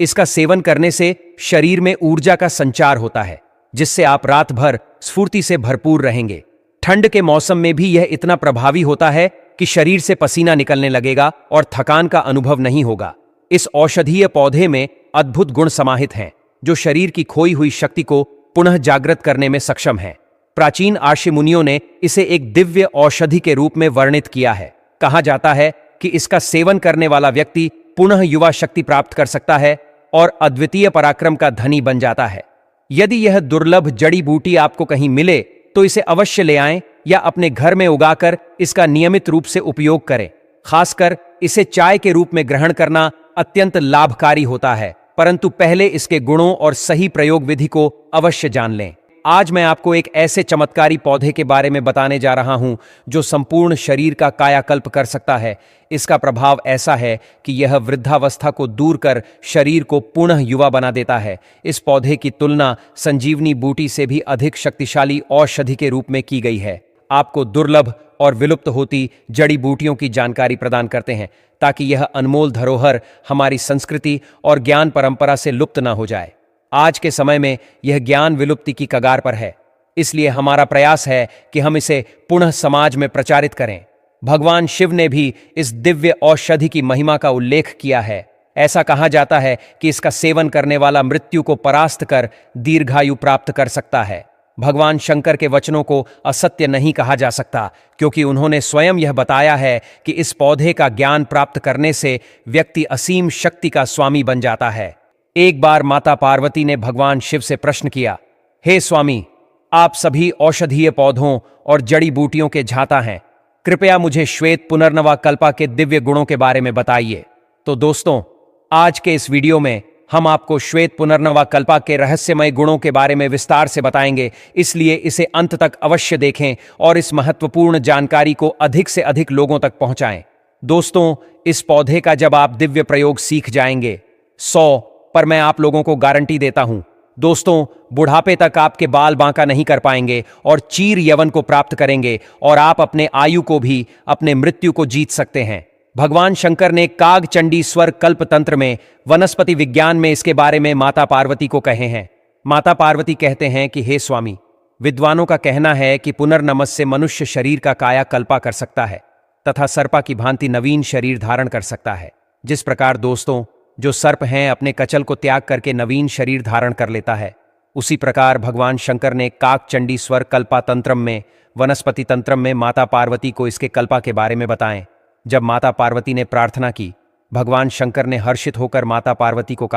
इसका सेवन करने से शरीर में ऊर्जा का संचार होता है, जिससे आप रात भर स्फूर्ति से भरपूर रहेंगे। ठंड के मौसम में भी यह इतना प्रभावी होता है कि शरीर से पसीना निकलने लगेगा और थकान का अनुभव नहीं होगा। इस औषधीय पौधे में अद्भुत गुण समाहित हैं, जो शरीर की खोई हुई शक्ति को पुनः जागृत करने में सक्षम है। प्राचीन आर्षि मुनियों ने इसे एक दिव्य औषधि के रूप में वर्णित किया है। कहा जाता है कि इसका सेवन करने वाला व्यक्ति पुनः युवा शक्ति प्राप्त कर सकता है और अद्वितीय पराक्रम का धनी बन जाता है। यदि यह दुर्लभ जड़ी बूटी आपको कहीं मिले तो इसे अवश्य ले आएं या अपने घर में उगाकर इसका नियमित रूप से उपयोग करें। खासकर इसे चाय के रूप में ग्रहण करना अत्यंत लाभकारी होता है, परंतु पहले इसके गुणों और सही प्रयोग विधि को अवश्य जान लें। आज मैं आपको एक ऐसे चमत्कारी पौधे के बारे में बताने जा रहा हूं जो संपूर्ण शरीर का कायाकल्प कर सकता है। इसका प्रभाव ऐसा है कि यह वृद्धावस्था को दूर कर शरीर को पुनः युवा बना देता है। इस पौधे की तुलना संजीवनी बूटी से भी अधिक शक्तिशाली औषधि के रूप में की गई है। आपको दुर्लभ और विलुप्त होती जड़ी बूटियों की जानकारी प्रदान करते हैं, ताकि यह अनमोल धरोहर हमारी संस्कृति और ज्ञान परंपरा से लुप्त न हो जाए। आज के समय में यह ज्ञान विलुप्ति की कगार पर है, इसलिए हमारा प्रयास है कि हम इसे पुनः समाज में प्रचारित करें। भगवान शिव ने भी इस दिव्य औषधि की महिमा का उल्लेख किया है। ऐसा कहा जाता है कि इसका सेवन करने वाला मृत्यु को परास्त कर दीर्घायु प्राप्त कर सकता है। भगवान शंकर के वचनों को असत्य नहीं कहा जा सकता, क्योंकि उन्होंने स्वयं यह बताया है कि इस पौधे का ज्ञान प्राप्त करने से व्यक्ति असीम शक्ति का स्वामी बन जाता है। एक बार माता पार्वती ने भगवान शिव से प्रश्न किया, हे स्वामी, आप सभी औषधीय पौधों और जड़ी बूटियों के झाता हैं, कृपया मुझे श्वेत पुनर्नवा कल्पा के दिव्य गुणों के बारे में बताइए। तो दोस्तों, आज के इस वीडियो में हम आपको श्वेत पुनर्नवा कल्पा के रहस्यमय गुणों के बारे में विस्तार से बताएंगे, इसलिए इसे अंत तक अवश्य देखें और इस महत्वपूर्ण जानकारी को अधिक से अधिक लोगों तक पहुंचाएं। दोस्तों, इस पौधे का जब आप दिव्य प्रयोग सीख जाएंगे 100 पर मैं आप लोगों को गारंटी देता हूं दोस्तों, बुढ़ापे तक आपके बाल बांका नहीं कर पाएंगे और चीर यवन को प्राप्त करेंगे और आप अपने आयु को भी, अपने मृत्यु को जीत सकते हैं। भगवान शंकर ने काग चंडी स्वर कल्प तंत्र में वनस्पति विज्ञान में इसके बारे में माता पार्वती को कहे हैं। माता पार्वती कहते हैं कि हे स्वामी, विद्वानों का कहना है कि पुनर्नमस से मनुष्य शरीर का काया कल्पा कर सकता है तथा सर्पा की भांति नवीन शरीर धारण कर सकता है। जिस प्रकार दोस्तों, जो सर्प हैं अपने कचल को त्याग करके नवीन शरीर धारण कर लेता है, उसी प्रकार भगवान शंकर ने काक चंडी स्वर कल्पा तंत्रम में, वनस्पति तंत्रम में माता पार्वती को इसके कल्पा के बारे में बताएं। जब माता पार्वती ने प्रार्थना की, भगवान शंकर ने हर्षित होकर माता पार्वती को कहा,